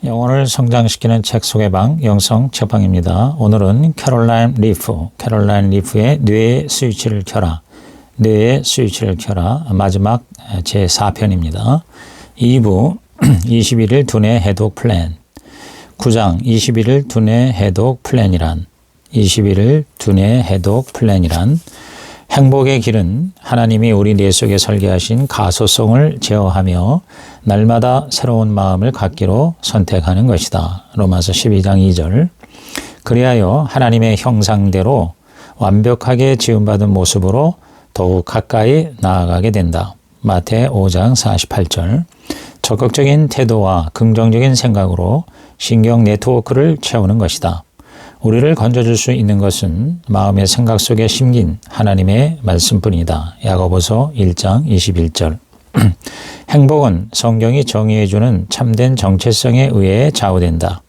영혼을 성장시키는 책 소개방 영성 책방입니다. 오늘은 캐롤라인 리프의 뇌의 스위치를 켜라. 뇌의 스위치를 켜라. 마지막 제4편입니다. 2부 21일 두뇌 해독 플랜 9장 21일 두뇌 해독 플랜이란 21일 두뇌 해독 플랜이란 행복의 길은 하나님이 우리 뇌 속에 설계하신 가소성을 제어하며 날마다 새로운 마음을 갖기로 선택하는 것이다. 로마서 12장 2절. 그리하여 하나님의 형상대로 완벽하게 지음받은 모습으로 더욱 가까이 나아가게 된다. 마태 5장 48절. 적극적인 태도와 긍정적인 생각으로 신경 네트워크를 채우는 것이다. 우리를 건져줄 수 있는 것은 마음의 생각 속에 심긴 하나님의 말씀뿐이다. 야고보서 1장 21절. 행복은 성경이 정의해주는 참된 정체성에 의해 좌우된다.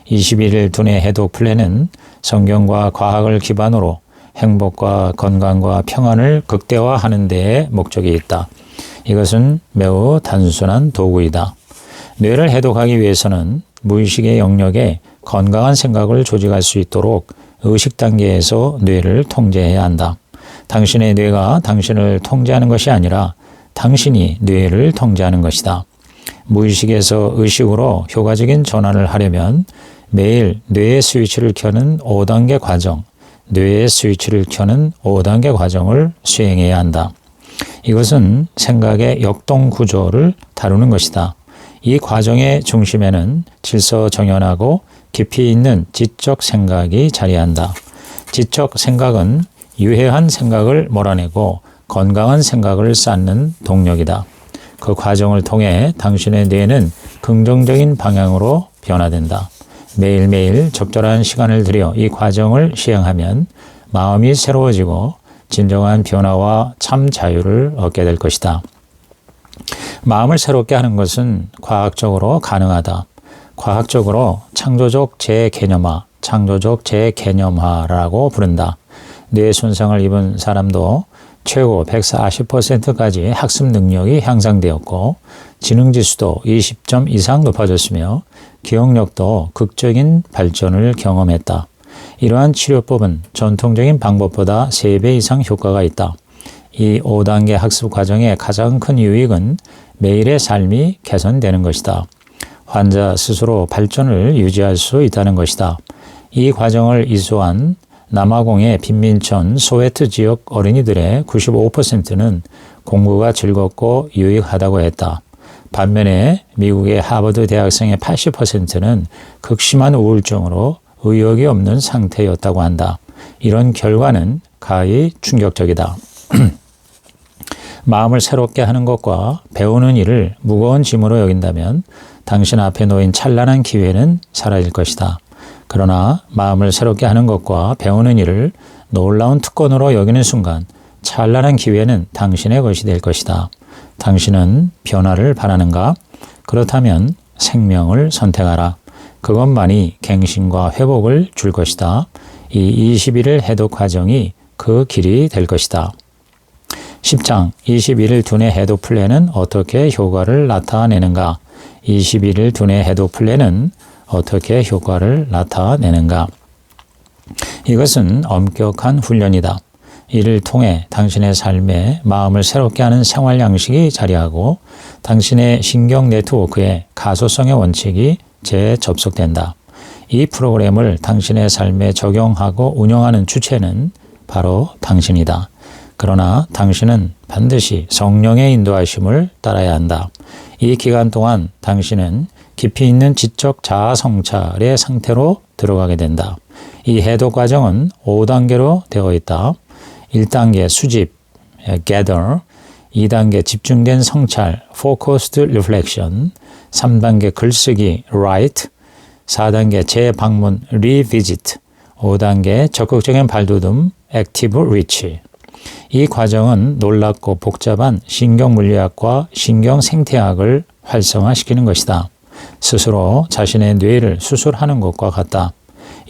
21일 두뇌 해독 플랜은 성경과 과학을 기반으로 행복과 건강과 평안을 극대화하는 데에 목적이 있다. 이것은 매우 단순한 도구이다. 뇌를 해독하기 위해서는 무의식의 영역에 건강한 생각을 조직할 수 있도록 의식 단계에서 뇌를 통제해야 한다. 당신의 뇌가 당신을 통제하는 것이 아니라 당신이 뇌를 통제하는 것이다. 무의식에서 의식으로 효과적인 전환을 하려면 매일 뇌의 스위치를 켜는 5단계 과정, 뇌의 스위치를 켜는 5단계 과정을 수행해야 한다. 이것은 생각의 역동 구조를 다루는 것이다. 이 과정의 중심에는 질서정연하고 깊이 있는 지적 생각이 자리한다. 지적 생각은 유해한 생각을 몰아내고 건강한 생각을 쌓는 동력이다. 그 과정을 통해 당신의 뇌는 긍정적인 방향으로 변화된다. 매일매일 적절한 시간을 들여 이 과정을 시행하면 마음이 새로워지고 진정한 변화와 참 자유를 얻게 될 것이다. 마음을 새롭게 하는 것은 과학적으로 가능하다. 과학적으로 창조적 재개념화라고 부른다. 뇌 손상을 입은 사람도 최고 140%까지 학습 능력이 향상되었고 지능지수도 20점 이상 높아졌으며 기억력도 극적인 발전을 경험했다. 이러한 치료법은 전통적인 방법보다 3배 이상 효과가 있다. 이 5단계 학습 과정의 가장 큰 유익은 매일의 삶이 개선되는 것이다. 환자 스스로 발전을 유지할 수 있다는 것이다. 이 과정을 이수한 남아공의 빈민촌 소웨트 지역 어린이들의 95%는 공부가 즐겁고 유익하다고 했다. 반면에 미국의 하버드 대학생의 80%는 극심한 우울증으로 의욕이 없는 상태였다고 한다. 이런 결과는 가히 충격적이다. 마음을 새롭게 하는 것과 배우는 일을 무거운 짐으로 여긴다면 당신 앞에 놓인 찬란한 기회는 사라질 것이다. 그러나 마음을 새롭게 하는 것과 배우는 일을 놀라운 특권으로 여기는 순간 찬란한 기회는 당신의 것이 될 것이다. 당신은 변화를 바라는가? 그렇다면 생명을 선택하라. 그것만이 갱신과 회복을 줄 것이다. 이 21일 해독 과정이 그 길이 될 것이다. 10장 21일 두뇌 해독 플랜은 어떻게 효과를 나타내는가? 21일 두뇌 해독 플랜은 어떻게 효과를 나타내는가? 이것은 엄격한 훈련이다. 이를 통해 당신의 삶에 마음을 새롭게 하는 생활 양식이 자리하고 당신의 신경 네트워크에 가소성의 원칙이 재접속된다. 이 프로그램을 당신의 삶에 적용하고 운영하는 주체는 바로 당신이다. 그러나 당신은 반드시 성령의 인도하심을 따라야 한다. 이 기간 동안 당신은 깊이 있는 지적 자아 성찰의 상태로 들어가게 된다. 이 해독 과정은 5단계로 되어 있다. 1단계 수집, gather, 2단계 집중된 성찰, focused reflection, 3단계 글쓰기, write, 4단계 재방문, revisit, 5단계 적극적인 발돋움, active reach. 이 과정은 놀랍고 복잡한 신경물리학과 신경생태학을 활성화시키는 것이다. 스스로 자신의 뇌를 수술하는 것과 같다.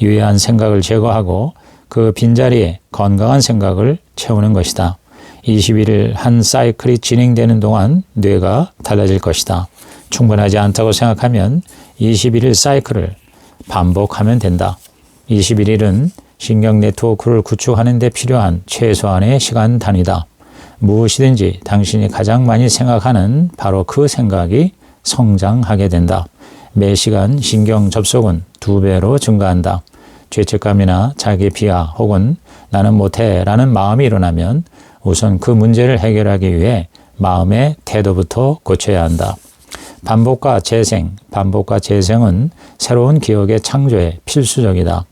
유해한 생각을 제거하고 그 빈자리에 건강한 생각을 채우는 것이다. 21일 한 사이클이 진행되는 동안 뇌가 달라질 것이다. 충분하지 않다고 생각하면 21일 사이클을 반복하면 된다. 21일은 신경 네트워크를 구축하는 데 필요한 최소한의 시간 단위다. 무엇이든지 당신이 가장 많이 생각하는 바로 그 생각이 성장하게 된다. 매 시간 신경 접속은 2배로 증가한다. 죄책감이나 자기 비하 혹은 나는 못해 라는 마음이 일어나면 우선 그 문제를 해결하기 위해 마음의 태도부터 고쳐야 한다. 반복과 재생은 새로운 기억의 창조에 필수적이다.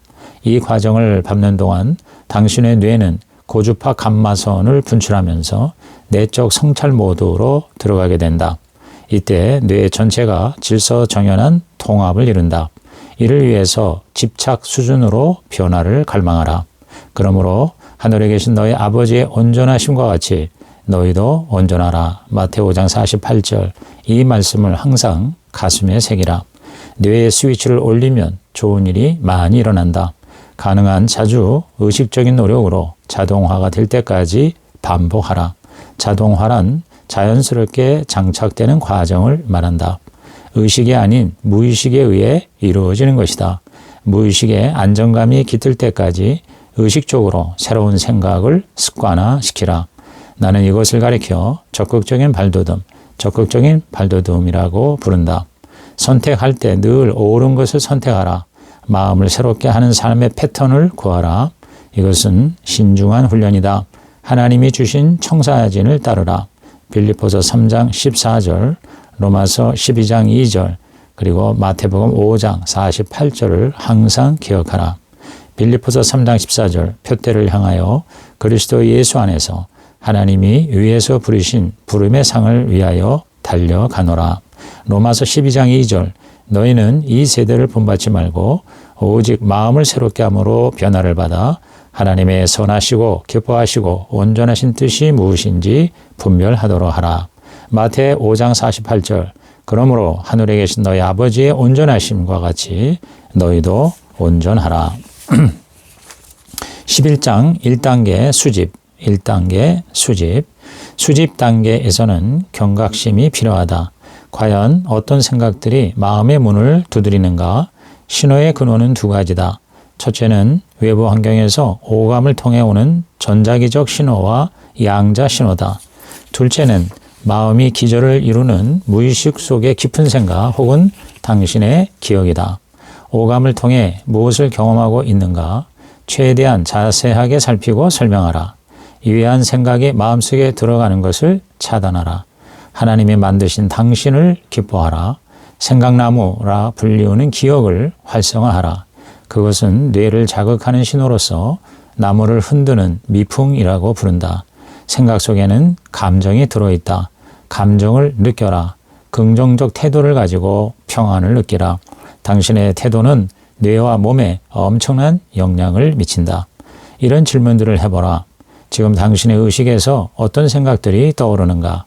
이 과정을 밟는 동안 당신의 뇌는 고주파 감마선을 분출하면서 내적 성찰 모드로 들어가게 된다. 이때 뇌 전체가 질서정연한 통합을 이룬다. 이를 위해서 집착 수준으로 변화를 갈망하라. 그러므로 하늘에 계신 너희 아버지의 온전하심과 같이 너희도 온전하라. 마태오 5장 48절. 이 말씀을 항상 가슴에 새기라. 뇌의 스위치를 올리면 좋은 일이 많이 일어난다. 가능한 자주 의식적인 노력으로 자동화가 될 때까지 반복하라. 자동화란 자연스럽게 장착되는 과정을 말한다. 의식이 아닌 무의식에 의해 이루어지는 것이다. 무의식의 안정감이 깃들 때까지 의식적으로 새로운 생각을 습관화시키라. 나는 이것을 가리켜 적극적인 발돋움이라고 부른다. 선택할 때 늘 옳은 것을 선택하라. 마음을 새롭게 하는 삶의 패턴을 구하라. 이것은 신중한 훈련이다. 하나님이 주신 청사진을 따르라. 빌립보서 3장 14절, 로마서 12장 2절, 그리고 마태복음 5장 48절을 항상 기억하라. 빌립보서 3장 14절, 표대를 향하여 그리스도 예수 안에서 하나님이 위에서 부르신 부름의 상을 위하여 달려가노라. 로마서 12장 2절, 너희는 이 세대를 본받지 말고 오직 마음을 새롭게 함으로 변화를 받아 하나님의 선하시고 기뻐하시고 온전하신 뜻이 무엇인지 분별하도록 하라. 마태 5장 48절, 그러므로 하늘에 계신 너희 아버지의 온전하심과 같이 너희도 온전하라. 11장 1단계 수집 단계에서는 경각심이 필요하다. 과연 어떤 생각들이 마음의 문을 두드리는가? 신호의 근원은 2가지다. 첫째는 외부 환경에서 오감을 통해 오는 전자기적 신호와 양자 신호다. 둘째는 마음이 기절을 이루는 무의식 속의 깊은 생각 혹은 당신의 기억이다. 오감을 통해 무엇을 경험하고 있는가? 최대한 자세하게 살피고 설명하라. 이외한 생각이 마음속에 들어가는 것을 차단하라. 하나님이 만드신 당신을 기뻐하라. 생각나무라 불리우는 기억을 활성화하라. 그것은 뇌를 자극하는 신호로서 나무를 흔드는 미풍이라고 부른다. 생각 속에는 감정이 들어있다. 감정을 느껴라. 긍정적 태도를 가지고 평안을 느끼라. 당신의 태도는 뇌와 몸에 엄청난 영향을 미친다. 이런 질문들을 해보라. 지금 당신의 의식에서 어떤 생각들이 떠오르는가?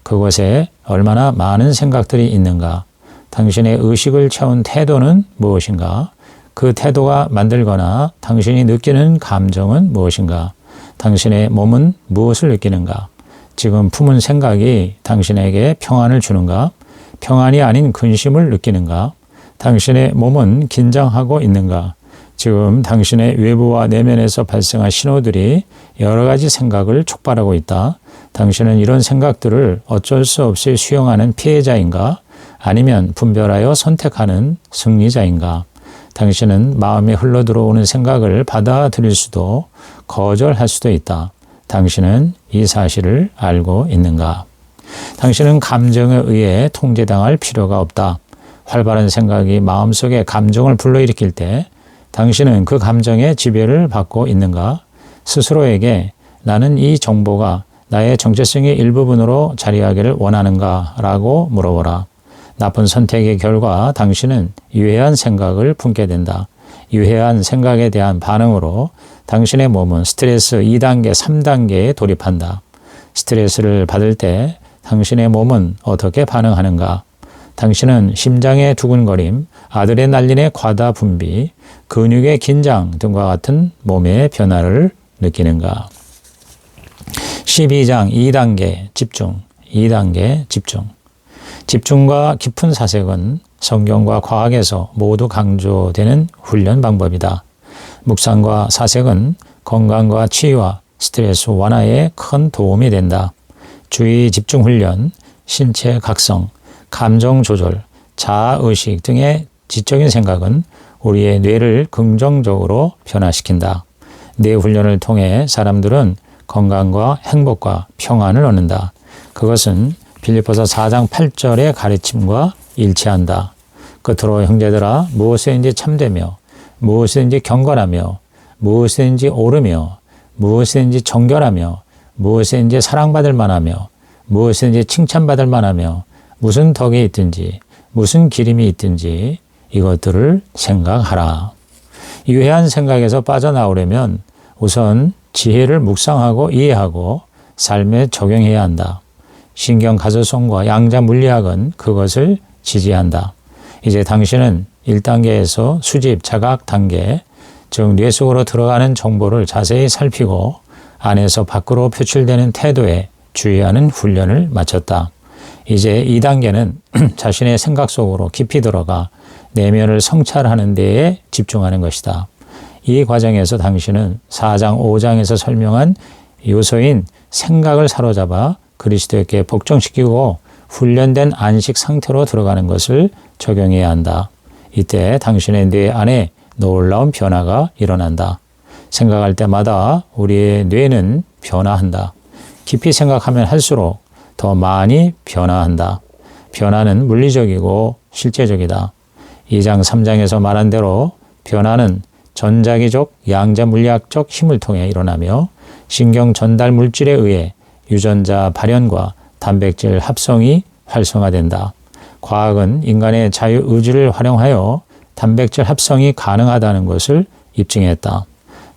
그곳에 얼마나 많은 생각들이 있는가? 당신의 의식을 채운 태도는 무엇인가? 그 태도가 만들거나 당신이 느끼는 감정은 무엇인가? 당신의 몸은 무엇을 느끼는가? 지금 품은 생각이 당신에게 평안을 주는가? 평안이 아닌 근심을 느끼는가? 당신의 몸은 긴장하고 있는가? 지금 당신의 외부와 내면에서 발생한 신호들이 여러 가지 생각을 촉발하고 있다. 당신은 이런 생각들을 어쩔 수 없이 수용하는 피해자인가? 아니면 분별하여 선택하는 승리자인가? 당신은 마음에 흘러들어오는 생각을 받아들일 수도 거절할 수도 있다. 당신은 이 사실을 알고 있는가? 당신은 감정에 의해 통제당할 필요가 없다. 활발한 생각이 마음속에 감정을 불러일으킬 때 당신은 그 감정의 지배를 받고 있는가? 스스로에게 나는 이 정보가 나의 정체성의 일부분으로 자리하기를 원하는가? 라고 물어보라. 나쁜 선택의 결과 당신은 유해한 생각을 품게 된다. 유해한 생각에 대한 반응으로 당신의 몸은 스트레스 2단계, 3단계에 돌입한다. 스트레스를 받을 때 당신의 몸은 어떻게 반응하는가? 당신은 심장의 두근거림, 아드레날린의 과다 분비, 근육의 긴장 등과 같은 몸의 변화를 느끼는가? 12장 2단계 집중. 집중과 깊은 사색은 성경과 과학에서 모두 강조되는 훈련 방법이다. 묵상과 사색은 건강과 치유와 스트레스 완화에 큰 도움이 된다. 주의 집중 훈련, 신체 각성, 감정 조절, 자아의식 등의 지적인 생각은 우리의 뇌를 긍정적으로 변화시킨다. 뇌 훈련을 통해 사람들은 건강과 행복과 평안을 얻는다. 그것은 빌립보서 4장 8절의 가르침과 일치한다. 끝으로 형제들아 무엇이든지 참되며 무엇이든지 경건하며 무엇이든지 옳으며 무엇이든지 정결하며 무엇이든지 사랑받을 만하며 무엇이든지 칭찬받을 만하며 무슨 덕이 있든지 무슨 기림이 있든지 이것들을 생각하라. 유해한 생각에서 빠져나오려면 우선 지혜를 묵상하고 이해하고 삶에 적용해야 한다. 신경가소성과 양자물리학은 그것을 지지한다. 이제 당신은 1단계에서 수집, 자각 단계, 즉 뇌 속으로 들어가는 정보를 자세히 살피고 안에서 밖으로 표출되는 태도에 주의하는 훈련을 마쳤다. 이제 2단계는 자신의 생각 속으로 깊이 들어가 내면을 성찰하는 데에 집중하는 것이다. 이 과정에서 당신은 4장, 5장에서 설명한 요소인 생각을 사로잡아 그리스도께 복종시키고 훈련된 안식 상태로 들어가는 것을 적용해야 한다. 이때 당신의 뇌 안에 놀라운 변화가 일어난다. 생각할 때마다 우리의 뇌는 변화한다. 깊이 생각하면 할수록 더 많이 변화한다. 변화는 물리적이고 실제적이다. 2장, 3장에서 말한 대로 변화는 전자기적, 양자물리학적 힘을 통해 일어나며 신경 전달 물질에 의해 유전자 발현과 단백질 합성이 활성화된다. 과학은 인간의 자유의지를 활용하여 단백질 합성이 가능하다는 것을 입증했다.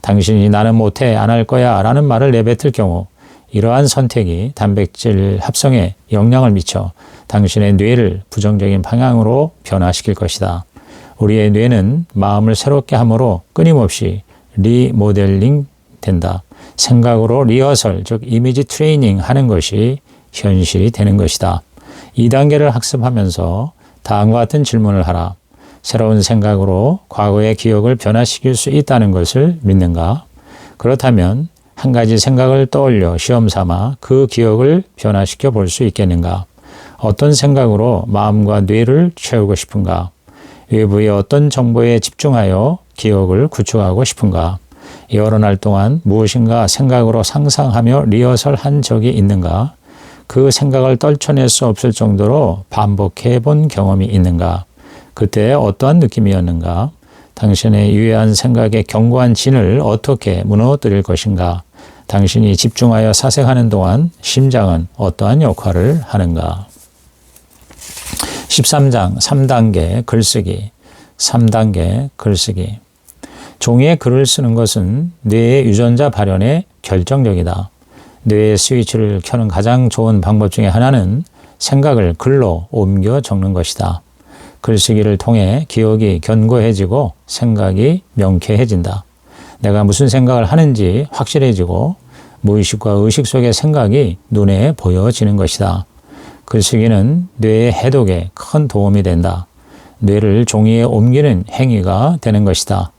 당신이 나는 못해 안 할 거야 라는 말을 내뱉을 경우 이러한 선택이 단백질 합성에 영향을 미쳐 당신의 뇌를 부정적인 방향으로 변화시킬 것이다. 우리의 뇌는 마음을 새롭게 함으로 끊임없이 리모델링 된다. 생각으로 리허설, 즉 이미지 트레이닝 하는 것이 현실이 되는 것이다. 2단계를 학습하면서 다음과 같은 질문을 하라. 새로운 생각으로 과거의 기억을 변화시킬 수 있다는 것을 믿는가? 그렇다면 한 가지 생각을 떠올려 시험 삼아 그 기억을 변화시켜 볼 수 있겠는가? 어떤 생각으로 마음과 뇌를 채우고 싶은가? 외부의 어떤 정보에 집중하여 기억을 구축하고 싶은가? 여러 날 동안 무엇인가 생각으로 상상하며 리허설한 적이 있는가? 그 생각을 떨쳐낼 수 없을 정도로 반복해 본 경험이 있는가? 그때 어떠한 느낌이었는가? 당신의 유해한 생각의 견고한 진을 어떻게 무너뜨릴 것인가? 당신이 집중하여 사색하는 동안 심장은 어떠한 역할을 하는가? 13장 3단계 글쓰기. 3단계 글쓰기. 종이에 글을 쓰는 것은 뇌의 유전자 발현에 결정적이다. 뇌의 스위치를 켜는 가장 좋은 방법 중에 하나는 생각을 글로 옮겨 적는 것이다. 글쓰기를 통해 기억이 견고해지고 생각이 명쾌해진다. 내가 무슨 생각을 하는지 확실해지고 무의식과 의식 속의 생각이 눈에 보여지는 것이다. 글쓰기는 뇌의 해독에 큰 도움이 된다. 뇌를 종이에 옮기는 행위가 되는 것이다.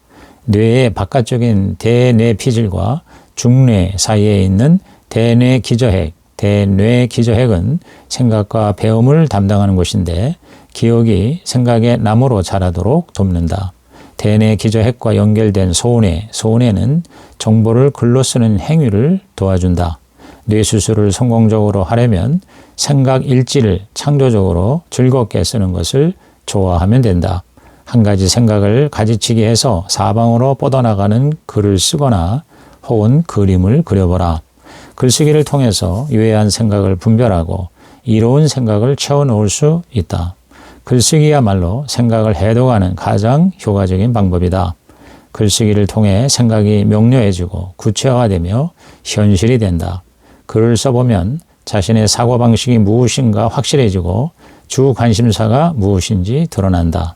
뇌의 바깥쪽인 대뇌피질과 중뇌 사이에 있는 대뇌기저핵, 대뇌기저핵은 생각과 배움을 담당하는 곳인데 기억이 생각의 나무로 자라도록 돕는다. 대뇌기저핵과 연결된 소뇌, 소뇌는 정보를 글로 쓰는 행위를 도와준다. 뇌수술을 성공적으로 하려면 생각 일지를 창조적으로 즐겁게 쓰는 것을 좋아하면 된다. 한 가지 생각을 가지치기 해서 사방으로 뻗어나가는 글을 쓰거나 혹은 그림을 그려보라. 글쓰기를 통해서 유해한 생각을 분별하고 이로운 생각을 채워놓을 수 있다. 글쓰기야말로 생각을 해독하는 가장 효과적인 방법이다. 글쓰기를 통해 생각이 명료해지고 구체화되며 현실이 된다. 글을 써보면 자신의 사고방식이 무엇인가 확실해지고 주 관심사가 무엇인지 드러난다.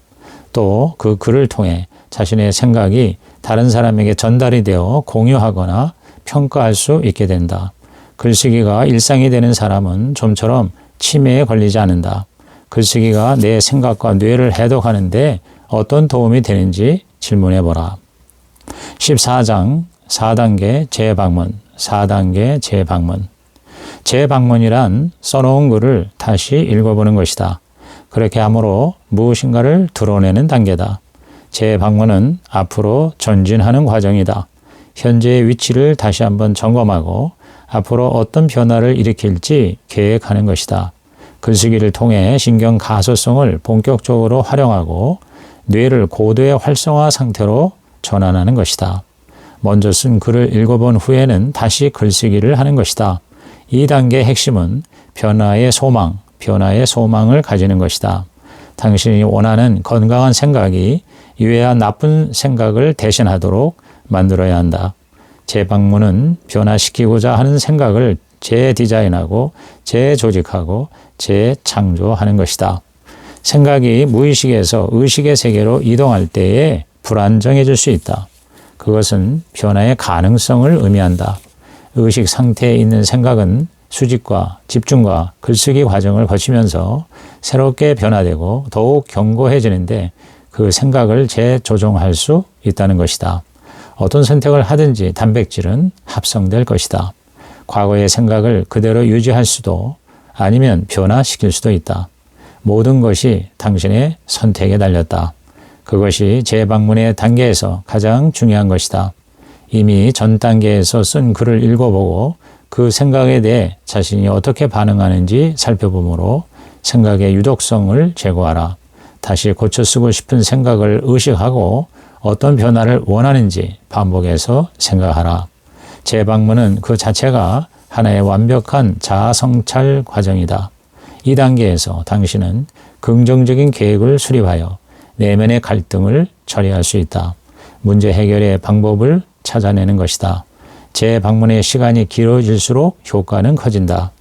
또 그 글을 통해 자신의 생각이 다른 사람에게 전달이 되어 공유하거나 평가할 수 있게 된다. 글쓰기가 일상이 되는 사람은 좀처럼 치매에 걸리지 않는다. 글쓰기가 내 생각과 뇌를 해독하는데 어떤 도움이 되는지 질문해보라. 14장 4단계 재방문, 4단계 재방문. 재방문이란 써놓은 글을 다시 읽어보는 것이다. 그렇게 함으로 무엇인가를 드러내는 단계다. 재방문은 앞으로 전진하는 과정이다. 현재의 위치를 다시 한번 점검하고 앞으로 어떤 변화를 일으킬지 계획하는 것이다. 글쓰기를 통해 신경 가소성을 본격적으로 활용하고 뇌를 고도의 활성화 상태로 전환하는 것이다. 먼저 쓴 글을 읽어본 후에는 다시 글쓰기를 하는 것이다. 이 단계의 핵심은 변화의 소망을 가지는 것이다. 당신이 원하는 건강한 생각이 유해한 나쁜 생각을 대신하도록 만들어야 한다. 재방문은 변화시키고자 하는 생각을 재디자인하고 재조직하고 재창조하는 것이다. 생각이 무의식에서 의식의 세계로 이동할 때에 불안정해질 수 있다. 그것은 변화의 가능성을 의미한다. 의식 상태에 있는 생각은 수집과 집중과 글쓰기 과정을 거치면서 새롭게 변화되고 더욱 견고해지는데 그 생각을 재조정할 수 있다는 것이다. 어떤 선택을 하든지 단백질은 합성될 것이다. 과거의 생각을 그대로 유지할 수도 아니면 변화시킬 수도 있다. 모든 것이 당신의 선택에 달렸다. 그것이 재방문의 단계에서 가장 중요한 것이다. 이미 전 단계에서 쓴 글을 읽어보고 그 생각에 대해 자신이 어떻게 반응하는지 살펴보므로 생각의 유독성을 제거하라. 다시 고쳐 쓰고 싶은 생각을 의식하고 어떤 변화를 원하는지 반복해서 생각하라. 재방문은 그 자체가 하나의 완벽한 자아 성찰 과정이다. 이 단계에서 당신은 긍정적인 계획을 수립하여 내면의 갈등을 처리할 수 있다. 문제 해결의 방법을 찾아내는 것이다. 재방문의 시간이 길어질수록 효과는 커진다.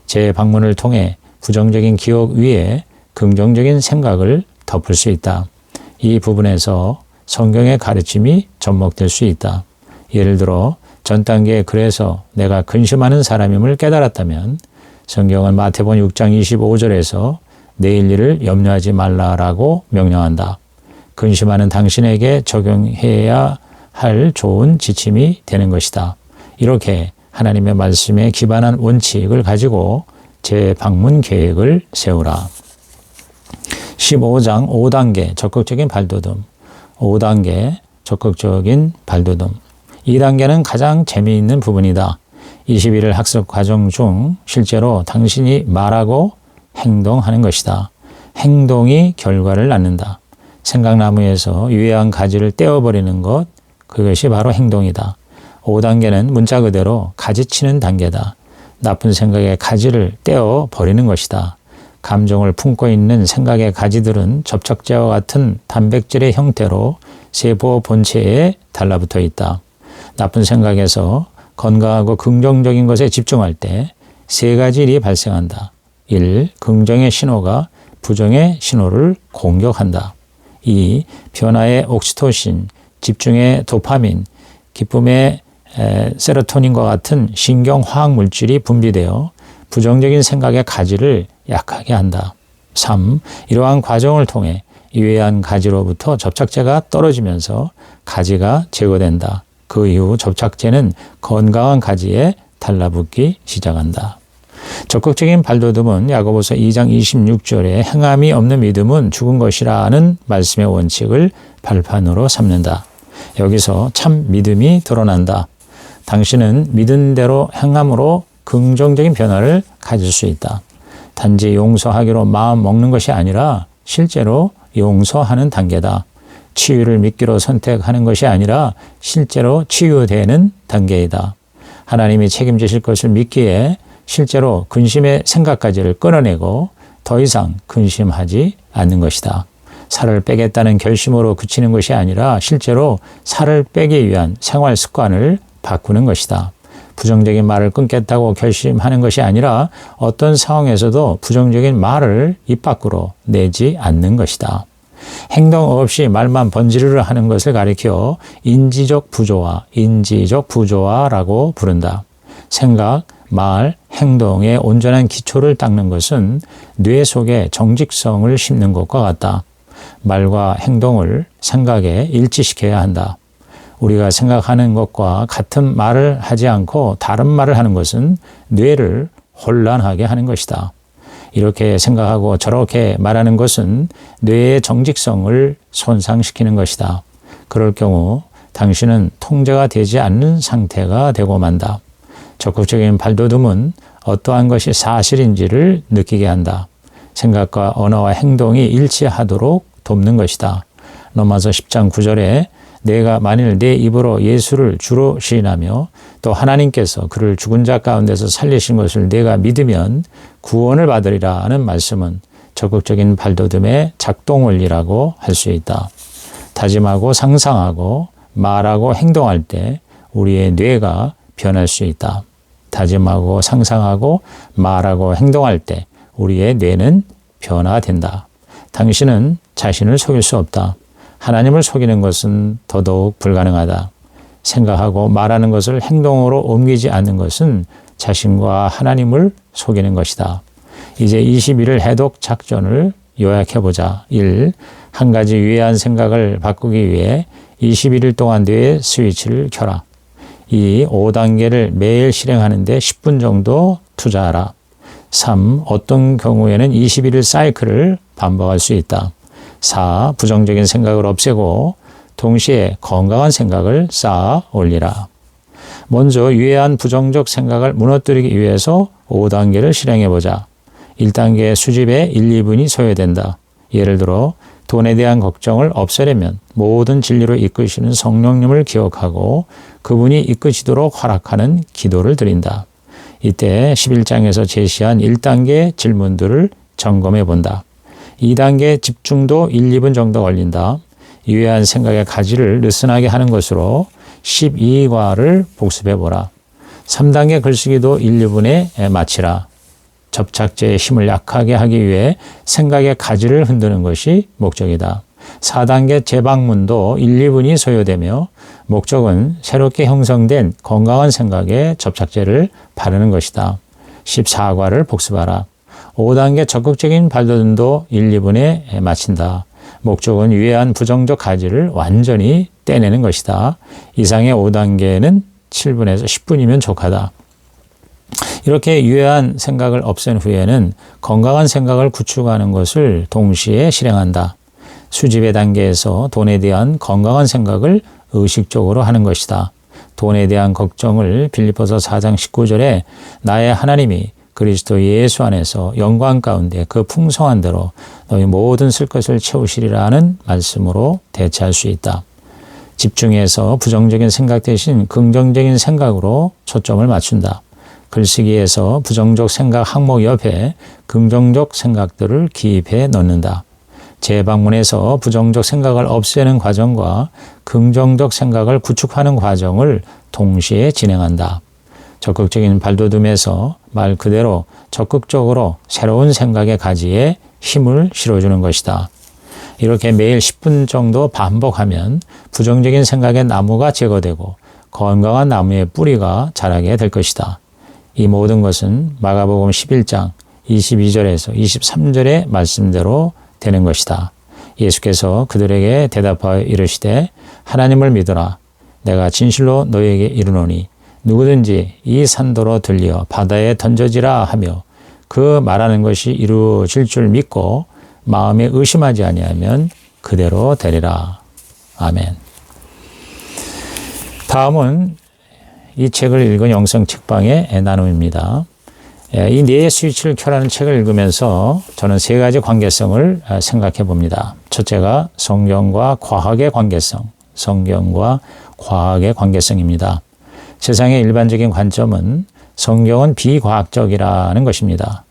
재방문을 통해 부정적인 기억 위에 긍정적인 생각을 덮을 수 있다. 이 부분에서 성경의 가르침이 접목될 수 있다. 예를 들어 전 단계에 그래서 내가 근심하는 사람임을 깨달았다면 성경은 마태복음 6장 25절에서 내일 일을 염려하지 말라라고 명령한다. 근심하는 당신에게 적용해야 할 좋은 지침이 되는 것이다. 이렇게 하나님의 말씀에 기반한 원칙을 가지고 재방문 계획을 세우라. 15장 5단계 적극적인 발돋움. 5단계 적극적인 발돋움. 이 단계는 가장 재미있는 부분이다. 21일 학습 과정 중 실제로 당신이 말하고 행동하는 것이다. 행동이 결과를 낳는다. 생각나무에서 유해한 가지를 떼어버리는 것, 그것이 바로 행동이다. 5단계는 문자 그대로 가지치는 단계다. 나쁜 생각의 가지를 떼어버리는 것이다. 감정을 품고 있는 생각의 가지들은 접착제와 같은 단백질의 형태로 세포 본체에 달라붙어 있다. 나쁜 생각에서 건강하고 긍정적인 것에 집중할 때 세 가지 일이 발생한다. 1. 긍정의 신호가 부정의 신호를 공격한다. 2. 변화의 옥시토신, 집중의 도파민, 기쁨의 세로토닌과 같은 신경화학 물질이 분비되어 부정적인 생각의 가지를 약하게 한다. 3. 이러한 과정을 통해 유해한 가지로부터 접착제가 떨어지면서 가지가 제거된다. 그 이후 접착제는 건강한 가지에 달라붙기 시작한다. 적극적인 발돋움은 야고보서 2장 26절에 행함이 없는 믿음은 죽은 것이라는 말씀의 원칙을 발판으로 삼는다. 여기서 참 믿음이 드러난다. 당신은 믿은 대로 행함으로 긍정적인 변화를 가질 수 있다. 단지 용서하기로 마음 먹는 것이 아니라 실제로 용서하는 단계다. 치유를 믿기로 선택하는 것이 아니라 실제로 치유되는 단계이다. 하나님이 책임지실 것을 믿기에 실제로 근심의 생각까지를 끊어내고 더 이상 근심하지 않는 것이다. 살을 빼겠다는 결심으로 그치는 것이 아니라 실제로 살을 빼기 위한 생활 습관을 바꾸는 것이다. 부정적인 말을 끊겠다고 결심하는 것이 아니라 어떤 상황에서도 부정적인 말을 입 밖으로 내지 않는 것이다. 행동 없이 말만 번지르르 하는 것을 가리켜 인지적 부조화라고 부른다. 생각, 말, 행동의 온전한 기초를 닦는 것은 뇌 속에 정직성을 심는 것과 같다. 말과 행동을 생각에 일치시켜야 한다. 우리가 생각하는 것과 같은 말을 하지 않고 다른 말을 하는 것은 뇌를 혼란하게 하는 것이다. 이렇게 생각하고 저렇게 말하는 것은 뇌의 정직성을 손상시키는 것이다. 그럴 경우 당신은 통제가 되지 않는 상태가 되고 만다. 적극적인 발돋움은 어떠한 것이 사실인지를 느끼게 한다. 생각과 언어와 행동이 일치하도록 돕는 것이다. 로마서 10장 9절에 내가 만일 내 입으로 예수를 주로 시인하며 또 하나님께서 그를 죽은 자 가운데서 살리신 것을 내가 믿으면 구원을 받으리라 하는 말씀은 적극적인 발돋움의 작동 원리라고 할 수 있다. 다짐하고 상상하고 말하고 행동할 때 우리의 뇌가 변할 수 있다. 다짐하고 상상하고 말하고 행동할 때 우리의 뇌는 변화된다. 당신은 자신을 속일 수 없다. 하나님을 속이는 것은 더더욱 불가능하다. 생각하고 말하는 것을 행동으로 옮기지 않는 것은 자신과 하나님을 속이는 것이다. 이제 21일 해독 작전을 요약해보자. 1. 한 가지 유해한 생각을 바꾸기 위해 21일 동안 뇌의 스위치를 켜라. 2. 5단계를 매일 실행하는데 10분 정도 투자하라. 3. 어떤 경우에는 21일 사이클을 반복할 수 있다. 4. 부정적인 생각을 없애고 동시에 건강한 생각을 쌓아 올리라. 먼저 유해한 부정적 생각을 무너뜨리기 위해서 5단계를 실행해보자. 1단계 수집에 1, 2분이 소요된다. 예를 들어 돈에 대한 걱정을 없애려면 모든 진리로 이끄시는 성령님을 기억하고 그분이 이끄시도록 허락하는 기도를 드린다. 이때 11장에서 제시한 1단계 질문들을 점검해 본다. 2단계 집중도 1, 2분 정도 걸린다. 유해한 생각의 가지를 느슨하게 하는 것으로 12과를 복습해 보라. 3단계 글쓰기도 1, 2분에 마치라. 접착제의 힘을 약하게 하기 위해 생각의 가지를 흔드는 것이 목적이다. 4단계 재방문도 1, 2분이 소요되며 목적은 새롭게 형성된 건강한 생각에 접착제를 바르는 것이다. 14과를 복습하라. 5단계 적극적인 발돋움도 1, 2분에 마친다. 목적은 유해한 부정적 가지를 완전히 떼내는 것이다. 이상의 5단계는 7분에서 10분이면 족하다. 이렇게 유해한 생각을 없앤 후에는 건강한 생각을 구축하는 것을 동시에 실행한다. 수집의 단계에서 돈에 대한 건강한 생각을 의식적으로 하는 것이다. 돈에 대한 걱정을 빌립보서 4장 19절에 나의 하나님이 그리스도 예수 안에서 영광 가운데 그 풍성한 대로 너희 모든 쓸 것을 채우시리라 하는 말씀으로 대체할 수 있다. 집중해서 부정적인 생각 대신 긍정적인 생각으로 초점을 맞춘다. 글쓰기에서 부정적 생각 항목 옆에 긍정적 생각들을 기입해 넣는다. 재방문에서 부정적 생각을 없애는 과정과 긍정적 생각을 구축하는 과정을 동시에 진행한다. 적극적인 발돋움에서 말 그대로 적극적으로 새로운 생각의 가지에 힘을 실어주는 것이다. 이렇게 매일 10분 정도 반복하면 부정적인 생각의 나무가 제거되고 건강한 나무의 뿌리가 자라게 될 것이다. 이 모든 것은 마가복음 11장 22절에서 23절의 말씀대로 되는 것이다. 예수께서 그들에게 대답하여 이르시되 하나님을 믿어라. 내가 진실로 너희에게 이르노니 누구든지 이 산도로 들려 바다에 던져지라 하며 그 말하는 것이 이루어질 줄 믿고 마음에 의심하지 아니하면 그대로 되리라. 아멘. 다음은 이 책을 읽은 영성 책방의 나눔입니다. 이 뇌의 스위치를 켜라는 책을 읽으면서 저는 세 가지 관계성을 생각해 봅니다. 첫째가 성경과 과학의 관계성, 성경과 과학의 관계성입니다. 세상의 일반적인 관점은 성경은 비과학적이라는 것입니다.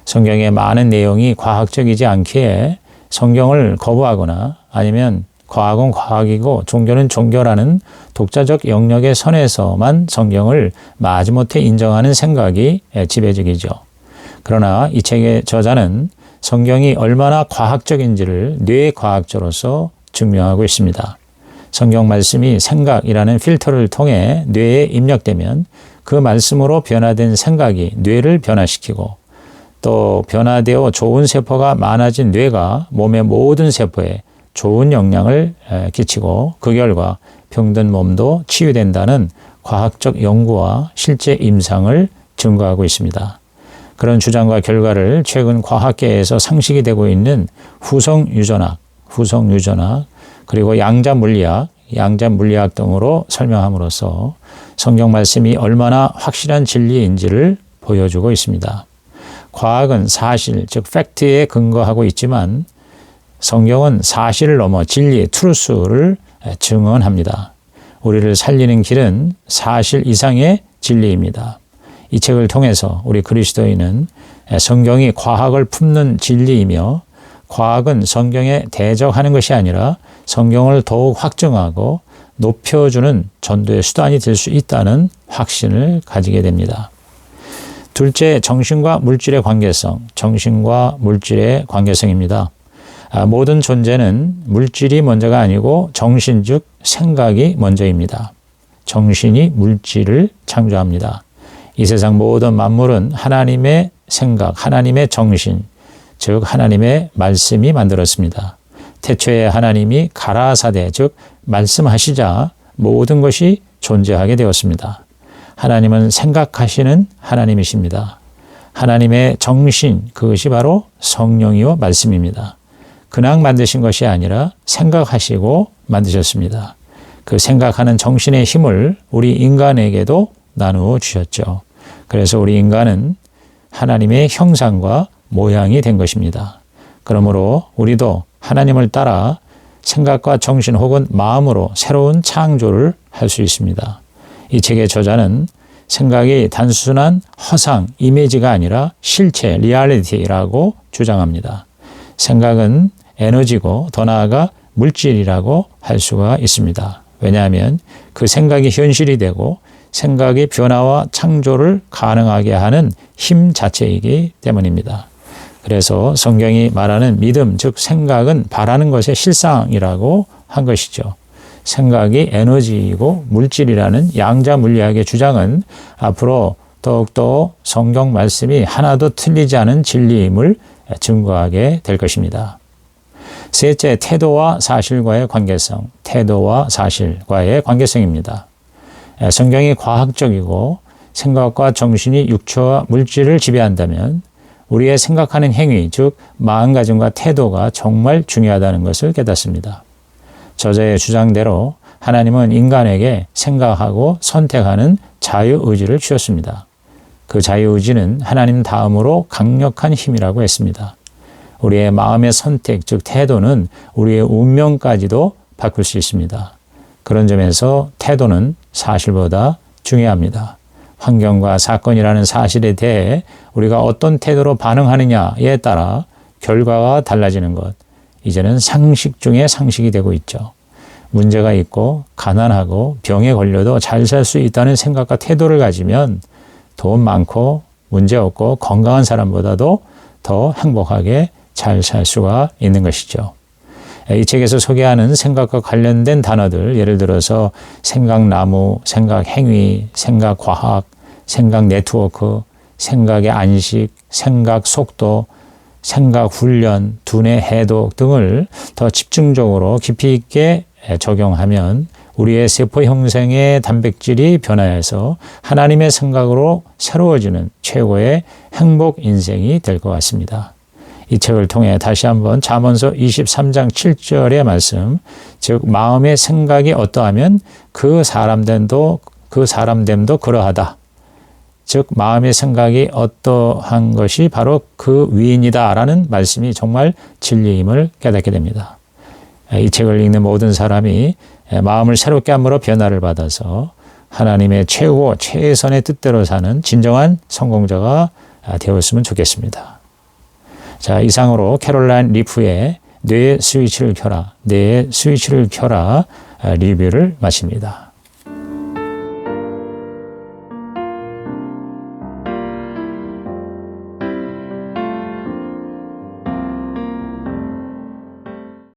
성경의 많은 내용이 과학적이지 않기에 성경을 거부하거나 아니면 과학은 과학이고 종교는 종교라는 독자적 영역의 선에서만 성경을 마지못해 인정하는 생각이 지배적이죠. 그러나 이 책의 저자는 성경이 얼마나 과학적인지를 뇌과학자로서 증명하고 있습니다. 성경 말씀이 생각이라는 필터를 통해 뇌에 입력되면 그 말씀으로 변화된 생각이 뇌를 변화시키고 또 변화되어 좋은 세포가 많아진 뇌가 몸의 모든 세포에 좋은 영향을 끼치고 그 결과 병든 몸도 치유된다는 과학적 연구와 실제 임상을 증거하고 있습니다. 그런 주장과 결과를 최근 과학계에서 상식이 되고 있는 후성유전학, 그리고 양자물리학 등으로 설명함으로써 성경 말씀이 얼마나 확실한 진리인지를 보여주고 있습니다. 과학은 사실, 즉 팩트에 근거하고 있지만 성경은 사실을 넘어 진리, 트루스를 증언합니다. 우리를 살리는 길은 사실 이상의 진리입니다. 이 책을 통해서 우리 그리스도인은 성경이 과학을 품는 진리이며 과학은 성경에 대적하는 것이 아니라 성경을 더욱 확증하고 높여주는 전도의 수단이 될 수 있다는 확신을 가지게 됩니다. 둘째, 정신과 물질의 관계성입니다. 모든 존재는 물질이 먼저가 아니고 정신, 즉 생각이 먼저입니다. 정신이 물질을 창조합니다. 이 세상 모든 만물은 하나님의 생각, 하나님의 정신, 즉 하나님의 말씀이 만들었습니다. 태초에 하나님이 가라사대, 즉 말씀하시자 모든 것이 존재하게 되었습니다. 하나님은 생각하시는 하나님이십니다. 하나님의 정신, 그것이 바로 성령이요 말씀입니다. 그냥 만드신 것이 아니라 생각하시고 만드셨습니다. 그 생각하는 정신의 힘을 우리 인간에게도 나누어 주셨죠. 그래서 우리 인간은 하나님의 형상과 모양이 된 것입니다. 그러므로 우리도 하나님을 따라 생각과 정신 혹은 마음으로 새로운 창조를 할 수 있습니다. 이 책의 저자는 생각이 단순한 허상, 이미지가 아니라 실체, 리얼리티라고 주장합니다. 생각은 에너지고 더 나아가 물질이라고 할 수가 있습니다. 왜냐하면 그 생각이 현실이 되고 생각의 변화와 창조를 가능하게 하는 힘 자체이기 때문입니다. 그래서 성경이 말하는 믿음, 즉 생각은 바라는 것의 실상이라고 한 것이죠. 생각이 에너지이고 물질이라는 양자 물리학의 주장은 앞으로 더욱더 성경 말씀이 하나도 틀리지 않은 진리임을 증거하게 될 것입니다. 셋째, 태도와 사실과의 관계성입니다. 성경이 과학적이고 생각과 정신이 육체와 물질을 지배한다면 우리의 생각하는 행위, 즉 마음가짐과 태도가 정말 중요하다는 것을 깨닫습니다. 저자의 주장대로 하나님은 인간에게 생각하고 선택하는 자유의지를 주셨습니다. 그 자유의지는 하나님 다음으로 강력한 힘이라고 했습니다. 우리의 마음의 선택, 즉 태도는 우리의 운명까지도 바꿀 수 있습니다. 그런 점에서 태도는 사실보다 중요합니다. 환경과 사건이라는 사실에 대해 우리가 어떤 태도로 반응하느냐에 따라 결과가 달라지는 것, 이제는 상식 중에 상식이 되고 있죠. 문제가 있고 가난하고 병에 걸려도 잘 살 수 있다는 생각과 태도를 가지면 돈 많고 문제 없고 건강한 사람보다도 더 행복하게 잘 살 수가 있는 것이죠. 이 책에서 소개하는 생각과 관련된 단어들, 예를 들어서 생각나무, 생각행위, 생각과학, 생각네트워크, 생각의 안식, 생각속도, 생각훈련, 두뇌 해독 등을 더 집중적으로 깊이 있게 적용하면 우리의 세포 형성의 단백질이 변화해서 하나님의 생각으로 새로워지는 최고의 행복 인생이 될 것 같습니다. 이 책을 통해 다시 한번 잠언서 23장 7절의 말씀, 즉 마음의 생각이 어떠하면 그 사람됨도 그러하다. 즉 마음의 생각이 어떠한 것이 바로 그 위인이다라는 말씀이 정말 진리임을 깨닫게 됩니다. 이 책을 읽는 모든 사람이 마음을 새롭게 함으로 변화를 받아서 하나님의 최선의 뜻대로 사는 진정한 성공자가 되었으면 좋겠습니다. 자, 이상으로 캐롤라인 리프의 뇌의 스위치를 켜라 리뷰를 마칩니다.